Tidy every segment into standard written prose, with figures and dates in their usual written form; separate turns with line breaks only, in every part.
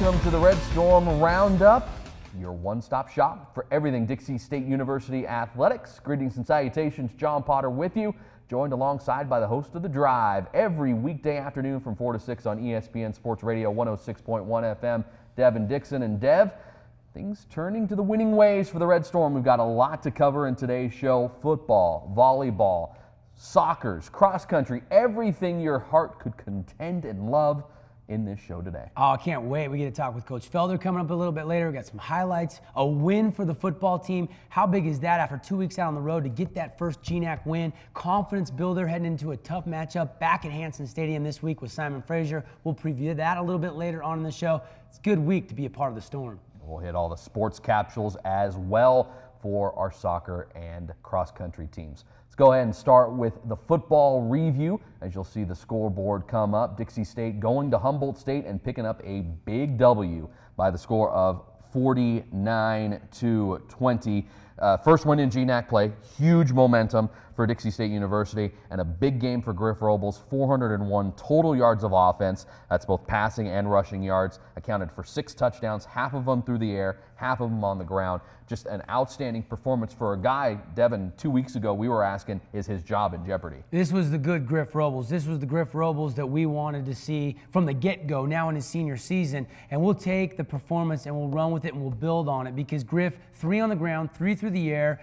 Welcome to the Red Storm Roundup, your one-stop shop for everything Dixie State University athletics. Greetings and salutations, John Potter with you, joined alongside by the host of The Drive every weekday afternoon from 4 to 6 on ESPN Sports Radio 106.1 FM, Devin, Dixon, and Dev. Things turning to the winning ways for the Red Storm. We've got a lot to cover in today's show: football, volleyball, soccer, cross country, everything your heart could contend and love in this show today.
Oh, I can't wait. We get to talk with Coach Felder coming up a little bit later. We got some highlights, a win for the football team. How big is that after 2 weeks out on the road to get that first GNAC win? Confidence builder heading into a tough matchup back at Hanson Stadium this week with Simon Frazier. We'll preview that a little bit later on in the show. It's a good week to be a part of the Storm.
We'll hit all the sports capsules as well for our soccer and cross-country teams. Let's go ahead and start with the football review. As you'll see the scoreboard come up, Dixie State going to Humboldt State and picking up a big W by the score of 49-20. First win in GNAC play, huge momentum for Dixie State University, and a big game for Griff Robles. 401 total yards of offense. That's both passing and rushing yards. Accounted for 6 touchdowns, half of them through the air, half of them on the ground. Just an outstanding performance for a guy, Devin, 2 weeks ago we were asking, is his job in jeopardy?
This was the good Griff Robles. This was the Griff Robles that we wanted to see from the get-go now in his senior season. And we'll take the performance and we'll run with it and we'll build on it, because Griff, 3 on the ground, 3 through the air.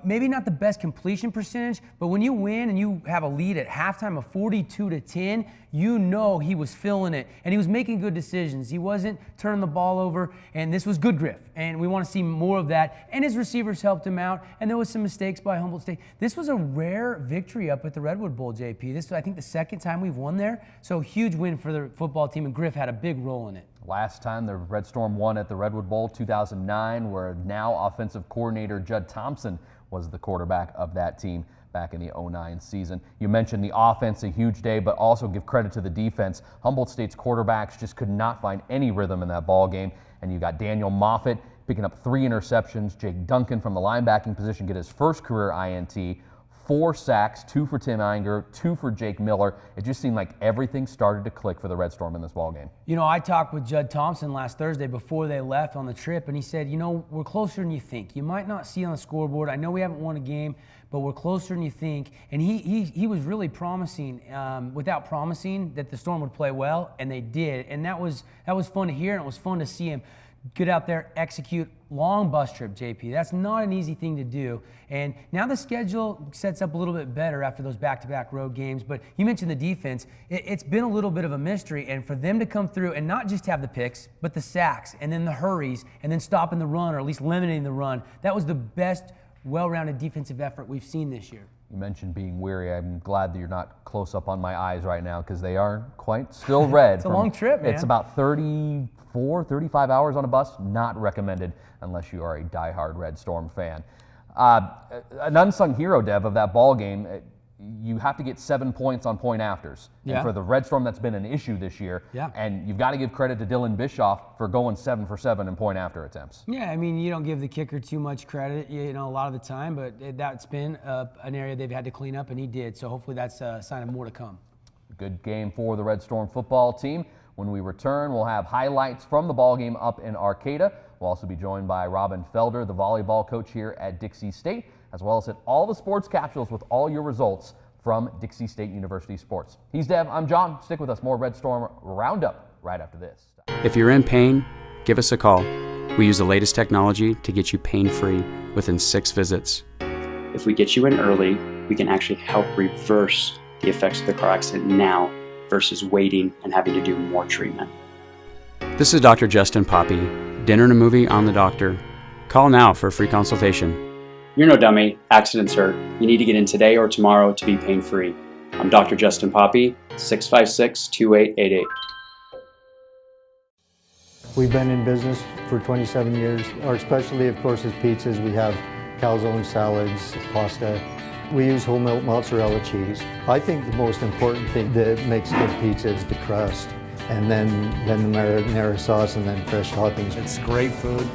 Maybe not the best completion percentage, but when you win and you have a lead at halftime of 42-10, you know he was feeling it and he was making good decisions. He wasn't turning the ball over, and this was good Griff. And we want to see more of that. And his receivers helped him out, and there was some mistakes by Humboldt State. This was a rare victory up at the Redwood Bowl, JP. This is, I think, the second time we've won there. So huge win for the football team, and Griff had a big role in it.
Last time the Red Storm won at the Redwood Bowl, 2009, where now offensive coordinator Judd Thompson was the quarterback of that team back in the 09 season. You mentioned the offense, a huge day, but also give credit to the defense. Humboldt State's quarterbacks just could not find any rhythm in that ball game, and you got Daniel Moffitt picking up 3 interceptions, Jake Duncan from the linebacking position get his first career INT, 4 sacks, 2 for Tim Einger, 2 for Jake Miller. It just seemed like everything started to click for the Red Storm in this ballgame.
You know, I talked with Judd Thompson last Thursday before they left on the trip, and he said, you know, we're closer than you think. You might not see on the scoreboard. I know we haven't won a game, but we're closer than you think. And he was really promising, without promising, that the Storm would play well, and they did. And that was fun to hear, and it was fun to see him get out there, execute. Long bus trip, JP. That's not an easy thing to do. And now the schedule sets up a little bit better after those back-to-back road games. But you mentioned the defense. It's been a little bit of a mystery. And for them to come through and not just have the picks, but the sacks and then the hurries and then stopping the run, or at least limiting the run, that was the best well-rounded defensive effort we've seen this year.
You mentioned being weary. I'm glad that you're not close up on my eyes right now, because they are quite still red.
It's a long trip, man.
It's about 35 hours on a bus. Not recommended unless you are a diehard Red Storm fan. An unsung hero, Dev, of that ball game, you have to get 7 points on point afters.
Yeah.
And for the Red Storm, that's been an issue this year.
Yeah.
And you've got to give credit to Dylan Bischoff for going 7 for 7 in point after attempts.
Yeah, I mean, you don't give the kicker too much credit, you know, a lot of the time, but that's been an area they've had to clean up, and he did. So hopefully that's a sign of more to come.
Good game for the Red Storm football team. When we return, we'll have highlights from the ball game up in Arcata. We'll also be joined by Robyn Felder, the volleyball coach here at Dixie State, as well as hit all the sports capsules with all your results from Dixie State University sports. He's Dev, I'm John. Stick with us. More Red Storm Roundup right after this.
If you're in pain, give us a call. We use the latest technology to get you pain-free within 6 visits.
If we get you in early, we can actually help reverse the effects of the car accident now versus waiting and having to do more treatment.
This is Dr. Justin Poppy. Dinner and a movie on the doctor. Call now for a free consultation.
You're no dummy. Accidents hurt. You need to get in today or tomorrow to be pain-free. I'm Dr. Justin Poppy, 656-2888.
We've been in business for 27 years. Our specialty, of course, is pizzas. We have calzone salads, pasta. We use whole milk mozzarella cheese. I think the most important thing that makes good pizza is the crust, and then the marinara sauce, and then fresh toppings.
It's great food.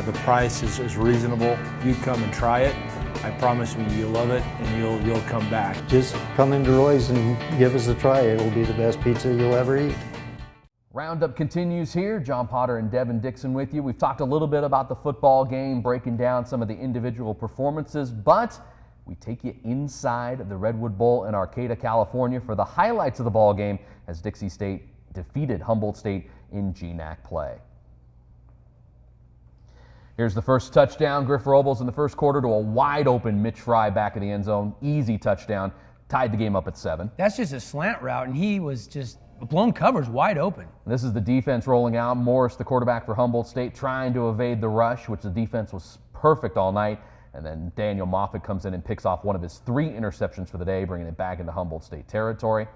The price is reasonable. You come and try it. I promise you, you'll love it, and you'll come back.
Just come into Roy's and give us a try. It will be the best pizza you'll ever eat.
Roundup continues here. John Potter and Devin Dixon with you. We've talked a little bit about the football game, breaking down some of the individual performances, but we take you inside the Redwood Bowl in Arcata, California for the highlights of the ball game as Dixie State defeated Humboldt State in GNAC play. Here's the first touchdown. Griff Robles in the first quarter to a wide open Mitch Fry back in the end zone. Easy touchdown. Tied the game up at 7.
That's just a slant route, and he was just blown coverage wide open.
This is the defense rolling out. Morris, the quarterback for Humboldt State, trying to evade the rush, which the defense was perfect all night. And then Daniel Moffitt comes in and picks off one of his 3 interceptions for the day, bringing it back into Humboldt State territory.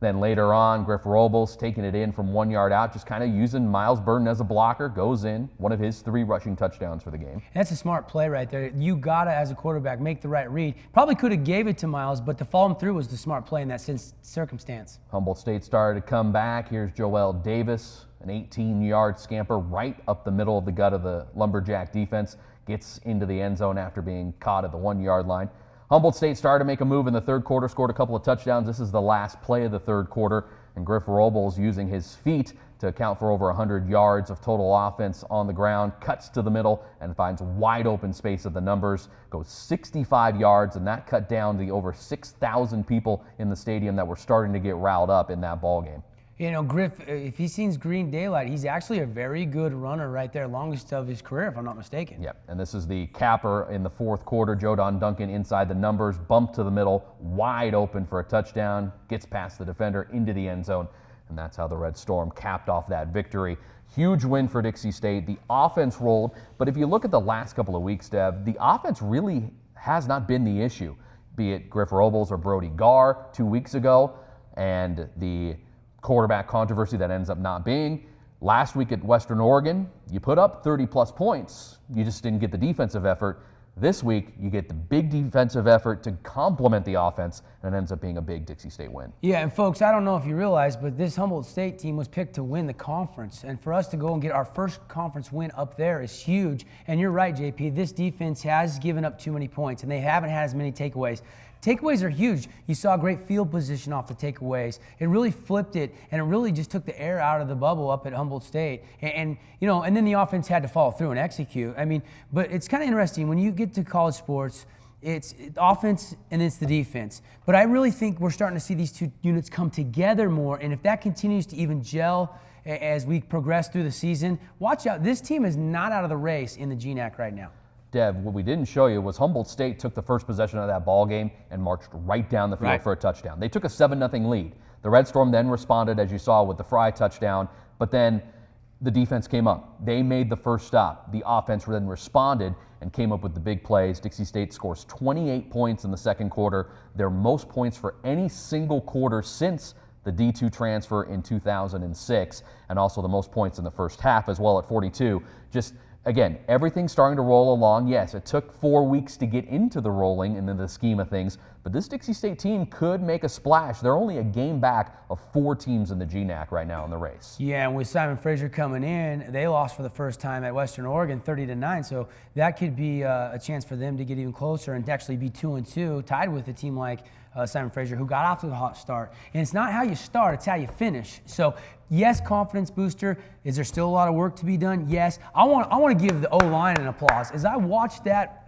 Then later on, Griff Robles taking it in from 1 yard out, just kind of using Miles Burton as a blocker, goes in, one of his 3 rushing touchdowns for the game.
That's a smart play right there. You got to, as a quarterback, make the right read. Probably could have gave it to Miles, but to follow him through was the smart play in that circumstance.
Humboldt State started to come back. Here's Joel Davis, an 18-yard scamper right up the middle of the gut of the Lumberjack defense, gets into the end zone after being caught at the 1 yard line. Humboldt State started to make a move in the third quarter, scored a couple of touchdowns. This is the last play of the third quarter, and Griff Robles using his feet to account for over 100 yards of total offense on the ground, cuts to the middle and finds wide open space at the numbers, goes 65 yards, and that cut down the over 6,000 people in the stadium that were starting to get riled up in that ball game.
You know, Griff, if he sees green daylight, he's actually a very good runner right there, longest of his career, if I'm not mistaken.
Yep, and this is the capper in the fourth quarter. Jodon Duncan inside the numbers, bumped to the middle, wide open for a touchdown, gets past the defender into the end zone, and that's how the Red Storm capped off that victory. Huge win for Dixie State. The offense rolled, but if you look at the last couple of weeks, Dev, the offense really has not been the issue, be it Griff Robles or Brody Garr 2 weeks ago, and the quarterback controversy that ends up not being. Last week at Western Oregon, you put up 30-plus points. You just didn't get the defensive effort. This week, you get the big defensive effort to complement the offense, and it ends up being a big Dixie State win.
Yeah, and folks, I don't know if you realize, but this Humboldt State team was picked to win the conference. And for us to go and get our first conference win up there is huge. And you're right, JP, this defense has given up too many points, and they haven't had as many takeaways. Takeaways are huge. You saw great field position off the takeaways. It really flipped it, and it really just took the air out of the bubble up at Humboldt State. And you know, and then the offense had to follow through and execute. I mean, but it's kind of interesting when you get to college sports. It's offense and it's the defense. But I really think we're starting to see these two units come together more. And if that continues to even gel as we progress through the season, watch out. This team is not out of the race in the GNAC right now.
Dev, what we didn't show you was Humboldt State took the first possession of that ball game and marched right down the field for a touchdown. They took a 7-0 lead. The Red Storm then responded, as you saw, with the Fry touchdown, but then the defense came up. They made the first stop. The offense then responded and came up with the big plays. Dixie State scores 28 points in the second quarter, their most points for any single quarter since the D2 transfer in 2006, and also the most points in the first half as well at 42. Just again, everything's starting to roll along. Yes, it took 4 weeks to get into the rolling and in the scheme of things, but this Dixie State team could make a splash. They're only a game back of 4 teams in the GNAC right now in the race.
Yeah, and with Simon Fraser coming in, they lost for the first time at Western Oregon 30-9, so that could be a chance for them to get even closer and to actually be 2-2, tied with a team like Simon Fraser, who got off to the hot start. And it's not how you start, it's how you finish. So, yes, confidence booster. Is there still a lot of work to be done? Yes. I want to give the O-line an applause. As I watched that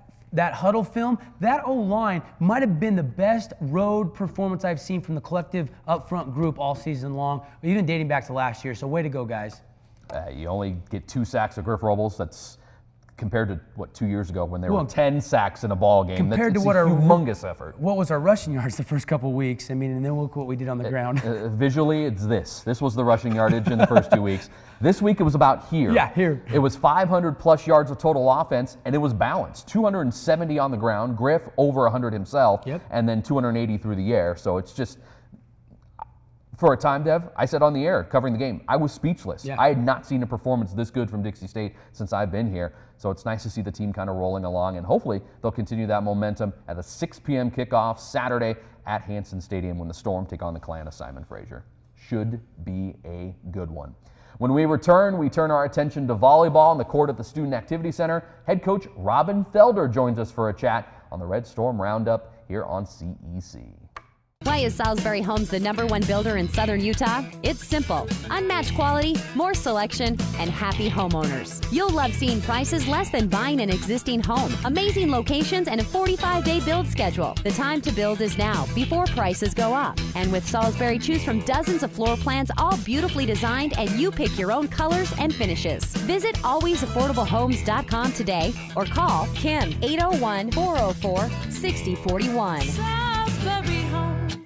huddle film, that O-line might have been the best road performance I've seen from the collective up-front group all season long, even dating back to last year. So way to go, guys.
You only get 2 sacks of Griff Robles. That's compared to, 2 years ago when there were 10 sacks in a ball game.
Compared
That's
to what
a
our
humongous effort.
What was our rushing yards the first couple of weeks? I mean, and then look what we did on the ground.
Visually, it's this. This was the rushing yardage in the first 2 weeks. This week, it was about here.
Yeah, here.
It was 500-plus yards of total offense, and it was balanced. 270 on the ground, Griff over 100 himself, and then 280 through the air. So it's just, for a time, Dev, I said on the air, covering the game, I was speechless.
Yeah.
I had not seen a performance this good from Dixie State since I've been here. So it's nice to see the team kind of rolling along, and hopefully they'll continue that momentum at a 6 p.m. kickoff Saturday at Hanson Stadium when the Storm take on the clan of Simon Fraser. Should be a good one. When we return, we turn our attention to volleyball on the court at the Student Activity Center. Head coach Robyn Felder joins us for a chat on the Red Storm Roundup here on CEC.
Why is Salisbury Homes the #1 builder in southern Utah? It's simple. Unmatched quality, more selection, and happy homeowners. You'll love seeing prices less than buying an existing home. Amazing locations and a 45-day build schedule. The time to build is now, before prices go up. And with Salisbury, choose from dozens of floor plans, all beautifully designed, and you pick your own colors and finishes. Visit alwaysaffordablehomes.com today or call Kim 801-404-6041.
Salisbury Homes.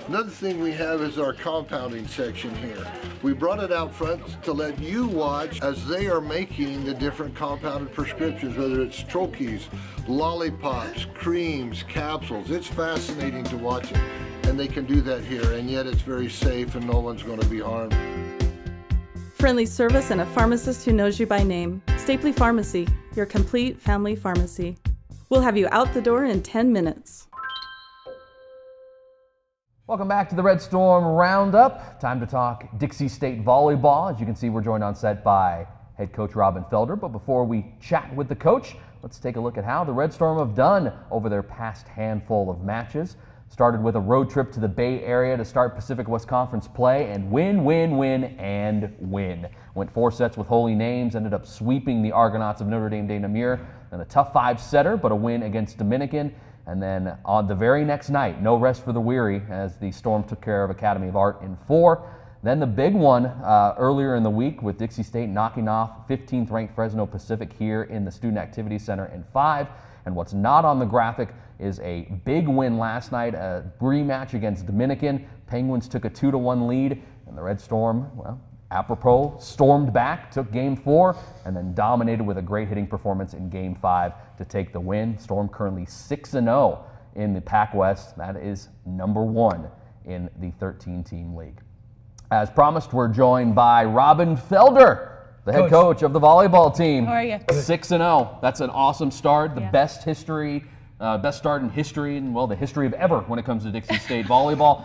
Another thing we have is our compounding section here. We brought it out front to let you watch as they are making the different compounded prescriptions, whether it's troches, lollipops, creams, capsules. It's fascinating to watch it, and they can do that here, and yet it's very safe and no one's going to be harmed.
Friendly service and a pharmacist who knows you by name. Stapley Pharmacy, your complete family pharmacy. We'll have you out the door in 10 minutes.
Welcome back to the Red Storm Roundup. Time to talk Dixie State volleyball. As you can see, we're joined on set by head coach Robyn Felder. But before we chat with the coach, let's take a look at how the Red Storm have done over their past handful of matches. Started with a road trip to the Bay Area to start Pacific West Conference play and win. Went 4 sets with holy names, ended up sweeping the Argonauts of Notre Dame de Namur in a tough 5-setter, but a win against Dominican. And then on the very next night, no rest for the weary as the Storm took care of Academy of Art in 4. Then the big one earlier in the week with Dixie State knocking off 15th ranked Fresno Pacific here in the Student Activity Center in 5. And what's not on the graphic is a big win last night, a rematch against Dominican. Penguins took a 2-1 lead, and the Red Storm, well, apropos, stormed back, took Game 4, and then dominated with a great hitting performance in Game 5 to take the win. Storm currently 6-0 in the Pac West. That is #1 in the 13-team league. As promised, we're joined by Robyn Felder, the head coach of the volleyball team.
How are you?
6-0. That's an awesome start. The
Yeah.
best start in history, and well, the history of ever when it comes to Dixie State volleyball.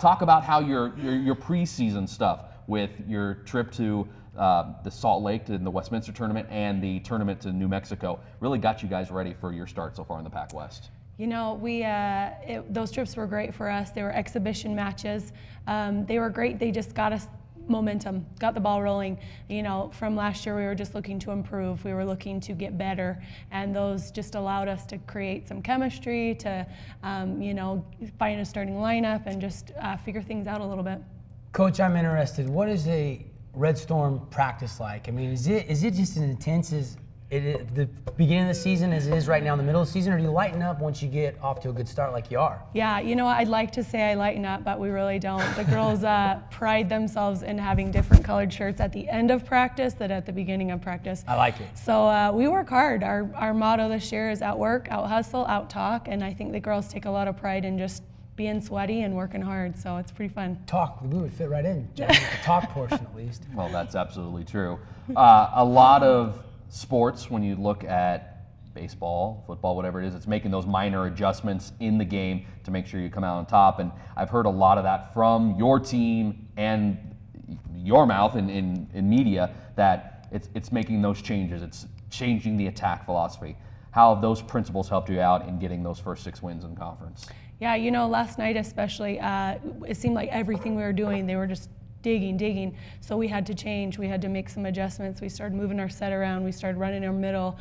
Talk about how your preseason stuff with your trip to the Salt Lake to the Westminster tournament and the tournament to New Mexico really got you guys ready for your start so far in the Pac West.
You know, those trips were great for us. They were exhibition matches. They were great. They just got us momentum, got the ball rolling. You know, from last year we were just looking to improve. We were looking to get better, and those just allowed us to create some chemistry, to you know, find a starting lineup and just figure things out a little bit.
Coach, I'm interested. What is a Red Storm practice like? I mean, is it just as intense as the beginning of the season as it is right now in the middle of the season, or do you lighten up once you get off to a good start like you are?
Yeah, you know, I'd like to say I lighten up, but we really don't. The girls pride themselves in having different colored shirts at the end of practice than at the beginning of practice.
I like it.
So we work hard. Our motto this year is out work, out hustle, out talk, and I think the girls take a lot of pride in just being sweaty and working hard, so it's pretty fun.
Talk, we would fit right in, the talk portion at least.
Well, that's absolutely true. A lot of sports, when you look at baseball, football, whatever it is, it's making those minor adjustments in the game to make sure you come out on top. And I've heard a lot of that from your team and your mouth in media, that it's making those changes. It's changing the attack philosophy. How have those principles helped you out in getting those first 6 wins in conference?
Yeah, you know, last night especially, it seemed like everything we were doing, they were just digging. So we had to change. We had to make some adjustments. We started moving our set around. We started running our middle.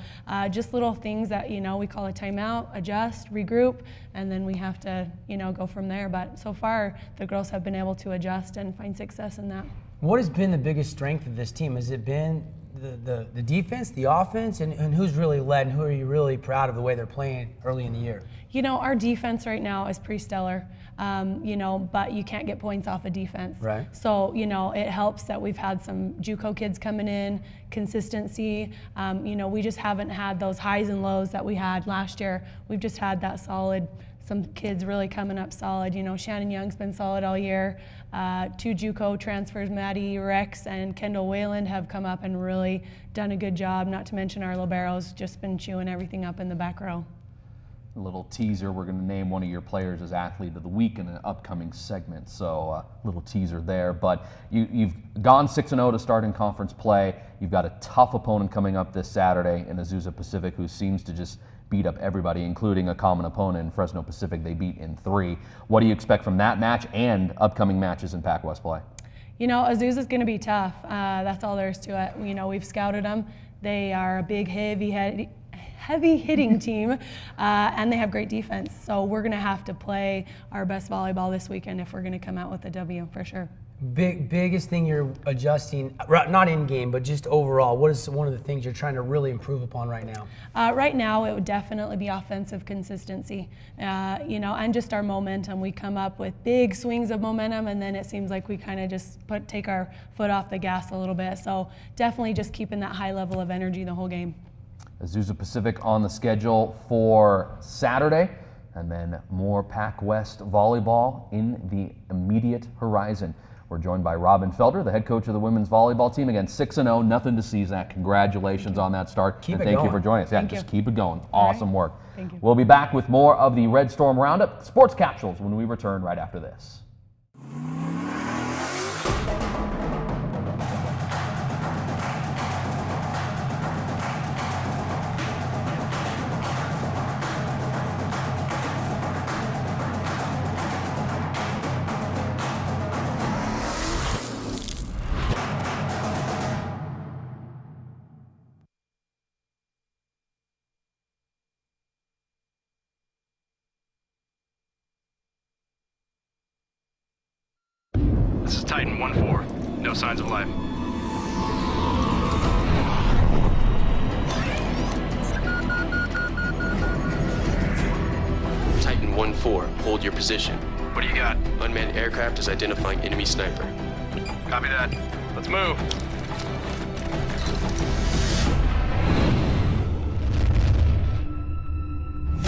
Just little things that, you know, we call a timeout, adjust, regroup, and then we have to, you know, go from there. But so far, the girls have been able to adjust and find success in that.
What has been the biggest strength of this team? Has it been the defense, the offense, and who's really led, and who are you really proud of the way they're playing early in the year?
You know, our defense right now is pretty stellar, you know, but you can't get points off of defense.
Right.
So, you know, it helps that we've had some JUCO kids coming in, consistency. You know, we just haven't had those highs and lows that we had last year. We've just had that solid, some kids really coming up solid. You know, Shannon Young's been solid all year. 2 JUCO transfers, Maddie Rex and Kendall Wayland, have come up and really done a good job, not to mention our liberos just been chewing everything up in the back row.
A little teaser, we're going to name one of your players as Athlete of the Week in an upcoming segment, so a little teaser there. But you've gone 6-0 to start in conference play. You've got a tough opponent coming up this Saturday in Azusa Pacific, who seems to just beat up everybody, including a common opponent in Fresno Pacific they beat in 3. What do you expect from that match and upcoming matches in Pac West play?
You know, Azusa's going to be tough. That's all there is to it. You know, we've scouted them. They are a big, heavy hitting team, and they have great defense. So we're going to have to play our best volleyball this weekend if we're going to come out with a W for sure.
Biggest thing you're adjusting, not in game, but just overall, what is one of the things you're trying to really improve upon right now?
Right now, it would definitely be offensive consistency, you know, and just our momentum. We come up with big swings of momentum, and then it seems like we kind of just take our foot off the gas a little bit. So definitely just keeping that high level of energy the whole game.
Azusa Pacific on the schedule for Saturday, and then more Pac West volleyball in the immediate horizon. We're joined by Robyn Felder, the head coach of the women's volleyball team. Again, 6-0, nothing to seize at. Congratulations on that start.
Keep
and
it
thank
going.
you for joining us. Yeah, just keep it going. Awesome work.
Thank you.
We'll be back with more of the Red Storm Roundup sports capsules when we return right after this.
This is Titan 1-4. No signs of life.
Titan 1-4, hold your position.
What do you got?
Unmanned aircraft is identifying enemy sniper.
Copy that. Let's move.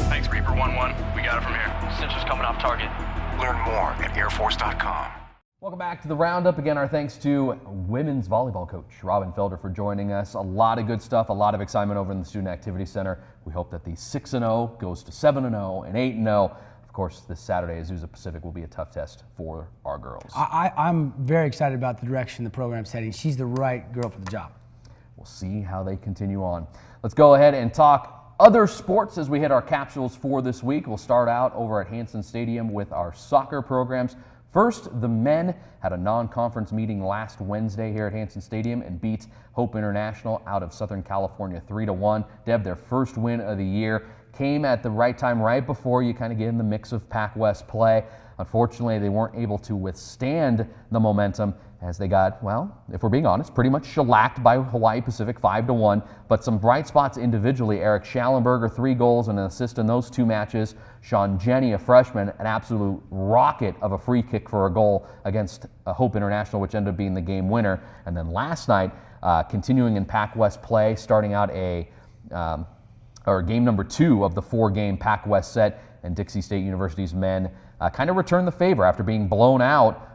Thanks, Reaper 1-1. We got it from here. Sensors coming off target.
Learn more at airforce.com.
Welcome back to the Roundup. Again, our thanks to women's volleyball coach Robyn Felder for joining us. A lot of good stuff, a lot of excitement over in the Student Activity Center. We hope that the 6-0 goes to 7-0 and 8-0. Of course, this Saturday, Azusa Pacific will be a tough test for our girls.
I'm very excited about the direction the program's heading. She's the right girl for the job.
We'll see how they continue on. Let's go ahead and talk other sports as we hit our capsules for this week. We'll start out over at Hanson Stadium with our soccer programs. First, the men had a non-conference meeting last Wednesday here at Hanson Stadium and beat Hope International out of Southern California 3-1. Deb, their first win of the year, came at the right time, right before you kind of get in the mix of Pac West play. Unfortunately, they weren't able to withstand the momentum as they got, well, if we're being honest, pretty much shellacked by Hawaii Pacific 5-1. But some bright spots individually. Eric Schallenberger, 3 goals and an assist in those 2 matches. Sean Jenny, a freshman, an absolute rocket of a free kick for a goal against Hope International, which ended up being the game winner. And then last night, continuing in Pac West play, starting out game number 2 of the 4-game Pac West set, and Dixie State University's men kind of returned the favor after being blown out.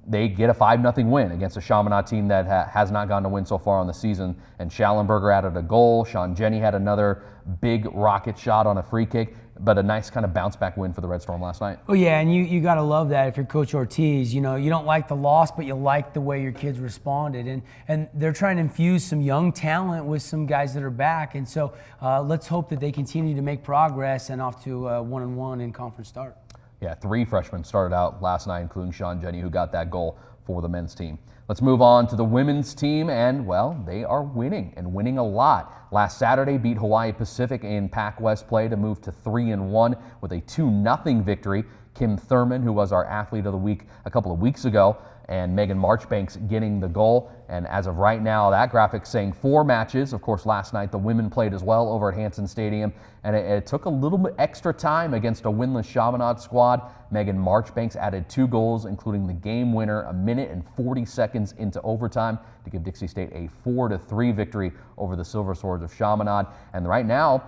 They get a 5-0 win against a Chaminade team that has not gotten a win so far on the season. And Schallenberger added a goal. Sean Jenny had another big rocket shot on a free kick, but a nice kind of bounce back win for the Red Storm last night.
Oh yeah, and you got to love that if you're Coach Ortiz. You know, you don't like the loss, but you like the way your kids responded. And they're trying to infuse some young talent with some guys that are back. And so let's hope that they continue to make progress and off to 1-1 in conference start.
Yeah, 3 freshmen started out last night, including Sean Jenny, who got that goal for the men's team. Let's move on to the women's team, and, well, they are winning, and winning a lot. Last Saturday, beat Hawaii Pacific in Pac West play to move to 3-1 with a 2-0 victory. Kim Thurman, who was our athlete of the week a couple of weeks ago, and Megan Marchbanks getting the goal. And as of right now, that graphic's saying 4 matches. Of course, last night the women played as well over at Hanson Stadium, and it took a little bit extra time against a winless Chaminade squad. Megan Marchbanks added 2 goals, including the game winner a minute and 40 seconds into overtime to give Dixie State a 4-3 victory over the Silver Swords of Chaminade. And right now,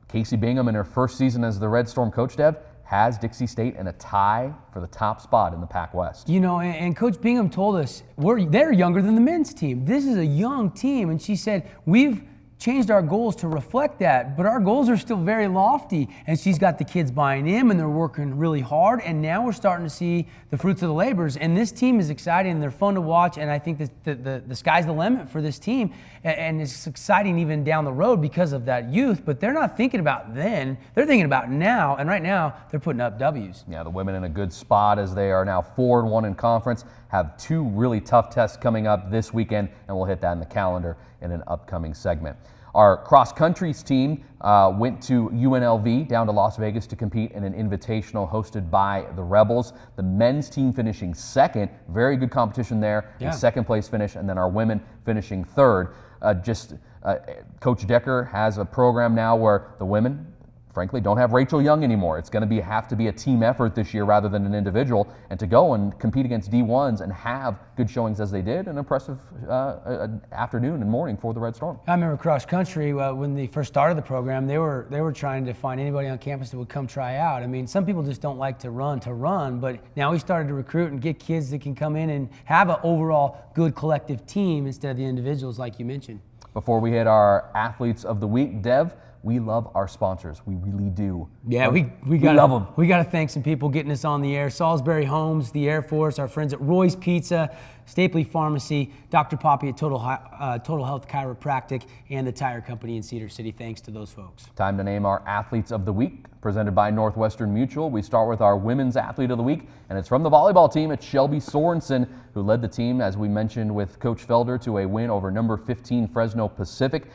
Casey Bingham, in her first season as the Red Storm coach, Deb, has Dixie State in a tie for the top spot in the Pac West.
You know, and Coach Bingham told us they're younger than the men's team. This is a young team, and she said, we've changed our goals to reflect that, but our goals are still very lofty. And she's got the kids buying in, and they're working really hard. And now we're starting to see the fruits of the labors. And this team is exciting, and they're fun to watch. And I think the sky's the limit for this team. And it's exciting even down the road because of that youth. But they're not thinking about then; they're thinking about now. And right now, they're putting up W's.
Yeah, the women in a good spot as they are now 4-1 in conference. Have 2 really tough tests coming up this weekend, and we'll hit that in the calendar in an upcoming segment. Our cross-country team went to UNLV down to Las Vegas to compete in an invitational hosted by the Rebels. The men's team finishing second, very good competition there,
Yeah.
a second place finish, and then our women finishing third. Coach Decker has a program now where the women, frankly, don't have Rachel Young anymore. It's going to have to be a team effort this year rather than an individual, and to go and compete against D1s and have good showings as they did, an impressive afternoon and morning for the Red Storm.
I remember cross country when they first started the program. They were trying to find anybody on campus that would come try out. I mean, some people just don't like to run, but now we started to recruit and get kids that can come in and have an overall good collective team instead of the individuals like you mentioned.
Before we hit our athletes of the week, Dev, we love our sponsors. We really do.
Yeah, we love them. We got to thank some people getting us on the air. Salisbury Homes, the Air Force, our friends at Roy's Pizza, Stapley Pharmacy, Dr. Poppy at Total Health Chiropractic, and the Tire Company in Cedar City. Thanks to those folks.
Time to name our athletes of the week, presented by Northwestern Mutual. We start with our women's athlete of the week, and it's from the volleyball team. It's Shelby Sorensen, who led the team, as we mentioned with Coach Felder, to a win over number 15 Fresno Pacific.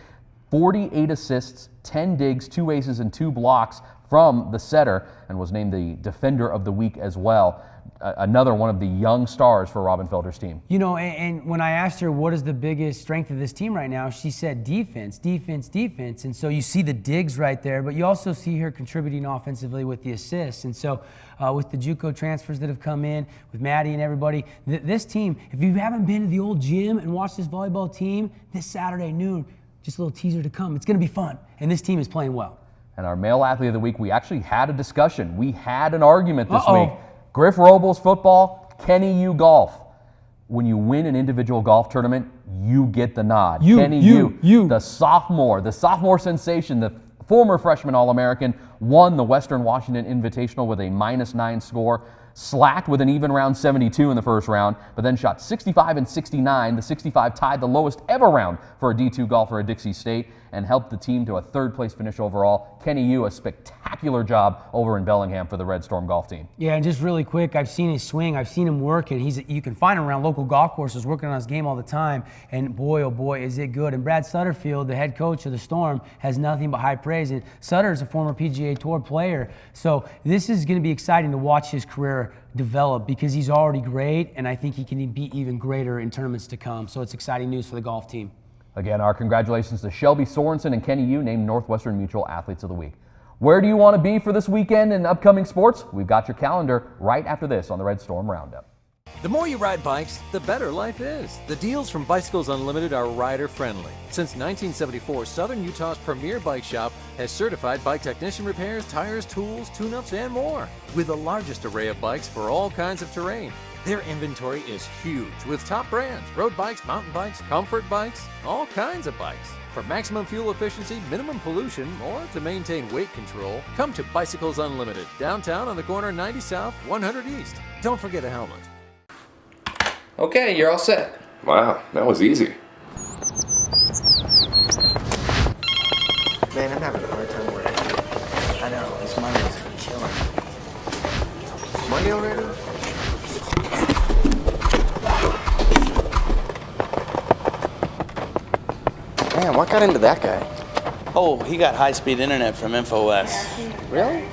48 assists, 10 digs, 2 aces, and 2 blocks from the setter, and was named the defender of the week as well. Another one of the young stars for Robyn Felder's team.
You know, and when I asked her what is the biggest strength of this team right now, she said defense, defense, defense. And so you see the digs right there, but you also see her contributing offensively with the assists. And so with the JUCO transfers that have come in, with Maddie and everybody, this team, if you haven't been to the old gym and watched this volleyball team this Saturday noon, just a little teaser to come. It's going to be fun, and this team is playing well.
And our male athlete of the week, we actually had a discussion. We had an argument this week. Griff Robles football, Kenny U golf. When you win an individual golf tournament, you get the nod. Kenny U, the sophomore sensation, the former freshman All-American, won the Western Washington Invitational with a -9 score. Slacked with an even round 72 in the first round, but then shot 65 and 69. The 65 tied the lowest ever round for a D2 golfer at Dixie State and helped the team to a 3rd place finish overall. Kenny Yu, a spectacular job over in Bellingham for the Red Storm golf team.
Yeah, and just really quick, I've seen his swing. I've seen him work, and you can find him around local golf courses working on his game all the time. And boy, oh boy, is it good. And Brad Sutterfield, the head coach of the Storm, has nothing but high praise. And Sutter is a former PGA Tour player. So this is going to be exciting to watch his career develop because he's already great, and I think he can be even greater in tournaments to come. So it's exciting news for the golf team.
Again, our congratulations to Shelby Sorensen and Kenny Yu, named Northwestern Mutual Athletes of the Week. Where do you want to be for this weekend in upcoming sports? We've got your calendar right after this on the Red Storm Roundup.
The more you ride bikes, the better life is. The deals from Bicycles Unlimited are rider-friendly. Since 1974, Southern Utah's premier bike shop has certified bike technician repairs, tires, tools, tune-ups, and more. With the largest array of bikes for all kinds of terrain. Their inventory is huge with top brands, road bikes, mountain bikes, comfort bikes, all kinds of bikes. For maximum fuel efficiency, minimum pollution, or to maintain weight control, come to Bicycles Unlimited, downtown on the corner 90 South, 100 East. Don't forget a helmet.
Okay, you're all set.
Wow, that was easy.
Man, I'm having a hard time working. I know, this Monday's killing me. Monday already? Man, what got into that guy?
Oh, he got high-speed internet from InfoWest.
Really?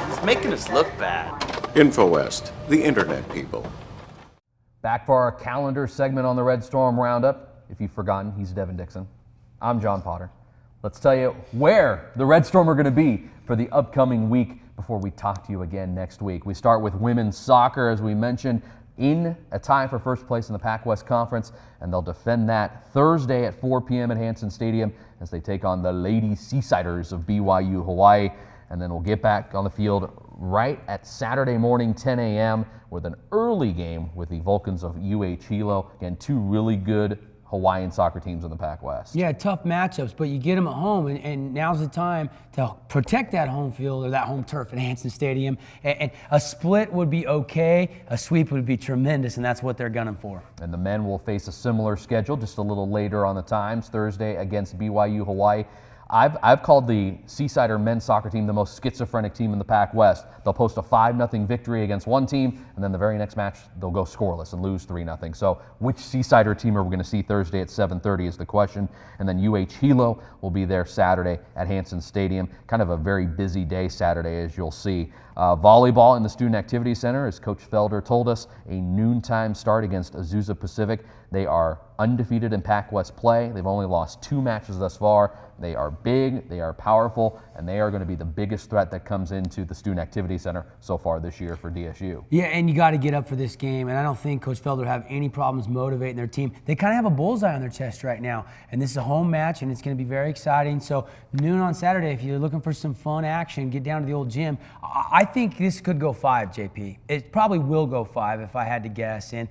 He's making us look bad.
InfoWest, the internet people.
Back for our calendar segment on the Red Storm Roundup. If you've forgotten, he's Devin Dixon. I'm John Potter. Let's tell you where the Red Storm are going to be for the upcoming week before we talk to you again next week. We start with women's soccer, as we mentioned, in a tie for first place in the Pac-West Conference, and they'll defend that Thursday at 4 p.m. at Hanson Stadium as they take on the Lady Seasiders of BYU Hawaii. And then we'll get back on the field right at Saturday morning, 10 a.m. with an early game with the Vulcans of UH Hilo. Again, two really good Hawaiian soccer teams in the Pac West.
Yeah, tough matchups, but you get them at home, and now's the time to protect that home field or that home turf at Hanson Stadium. And a split would be okay, a sweep would be tremendous, and that's what they're gunning for.
And the men will face a similar schedule just a little later on the times, Thursday against BYU Hawaii. I've called the Seasider men's soccer team the most schizophrenic team in the Pac West. They'll post a 5-0 victory against one team, and then the very next match they'll go scoreless and lose 3-0. So which Seasider team are we going to see Thursday at 7:30 is the question. And then UH Hilo will be there Saturday at Hanson Stadium. Kind of a very busy day Saturday, as you'll see. Volleyball in the Student Activity Center, as Coach Felder told us, a noontime start against Azusa Pacific. They are undefeated in Pac West play. They've only lost 2 matches thus far. They are big, they are powerful, and they are going to be the biggest threat that comes into the Student Activity Center so far this year for DSU.
Yeah, and you got to get up for this game, and I don't think Coach Felder have any problems motivating their team. They kind of have a bullseye on their chest right now, and this is a home match, and it's going to be very exciting. So noon on Saturday, if you're looking for some fun action, get down to the old gym. I think this could go 5, JP. It probably will go 5 if I had to guess, and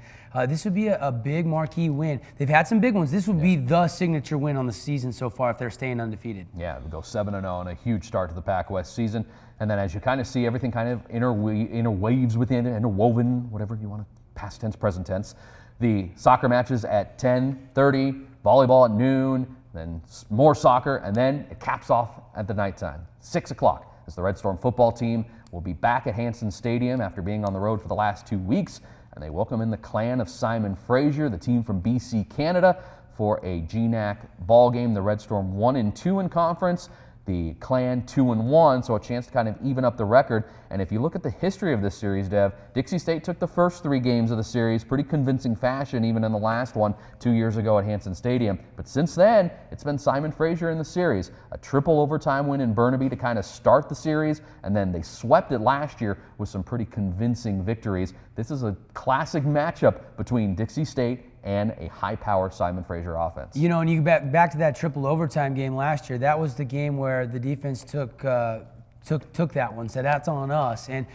this would be a big marquee win. They've had some big ones. This would be the signature win on the season so far if they're staying undefeated.
Yeah, we'll go 7-0 and a huge start to the Pac West season. And then as you kind of see everything kind of interweaves within, interwoven, whatever you want to, past tense, present tense. The soccer matches at 10:30, volleyball at noon, then more soccer, and then it caps off at the nighttime, 6 o'clock, as the Red Storm football team will be back at Hanson Stadium after being on the road for the last 2 weeks. And they welcome in the clan of Simon Fraser, the team from BC, Canada, for a GNAC ball game. The Red Storm 1-2 in conference, the clan 2-1, so a chance to kind of even up the record. And if you look at the history of this series, Dev, Dixie State took the first 3 games of the series, pretty convincing fashion, even in the last one 2 years ago at Hanson Stadium. But since then, it's been Simon Fraser in the series. A triple overtime win in Burnaby to kind of start the series, and then they swept it last year with some pretty convincing victories. This is a classic matchup between Dixie State and a high-powered Simon Fraser offense.
You know, and you back to that triple overtime game last year. That was the game where the defense took that one, said that's on us. And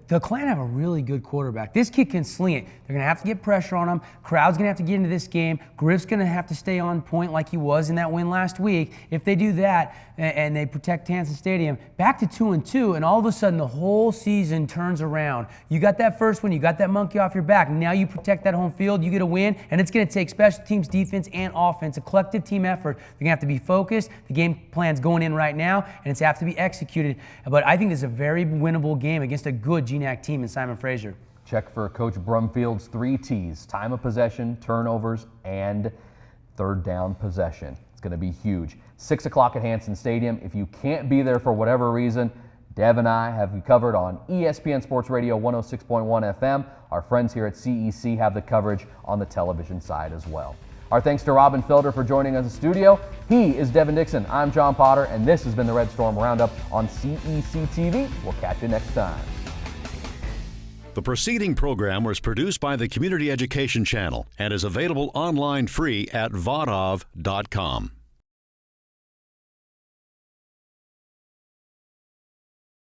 the Clan have a really good quarterback. This kid can sling it. They're going to have to get pressure on him. Crowd's going to have to get into this game. Griff's going to have to stay on point like he was in that win last week. If they do that and they protect Hanson Stadium, back to 2-2, and all of a sudden the whole season turns around. You got that first one, you got that monkey off your back. Now you protect that home field, you get a win, and it's going to take special teams, defense, and offense, a collective team effort. They're going to have to be focused. The game plan's going in right now, and it's have to be executed. But I think this is a very winnable game against a good GNAC team in Simon Fraser.
Check for Coach Brumfield's 3 T's: time of possession, turnovers, and third down possession. It's going to be huge. 6 o'clock at Hanson Stadium. If you can't be there for whatever reason, Dev and I have you covered on ESPN Sports Radio 106.1 FM. Our friends here at CEC have the coverage on the television side as well. Our thanks to Robyn Felder for joining us in the studio. He is Devin Dixon. I'm John Potter, and this has been the Red Storm Roundup on CEC TV. We'll catch you next time.
The preceding program was produced by the Community Education Channel and is available online free at vodov.com.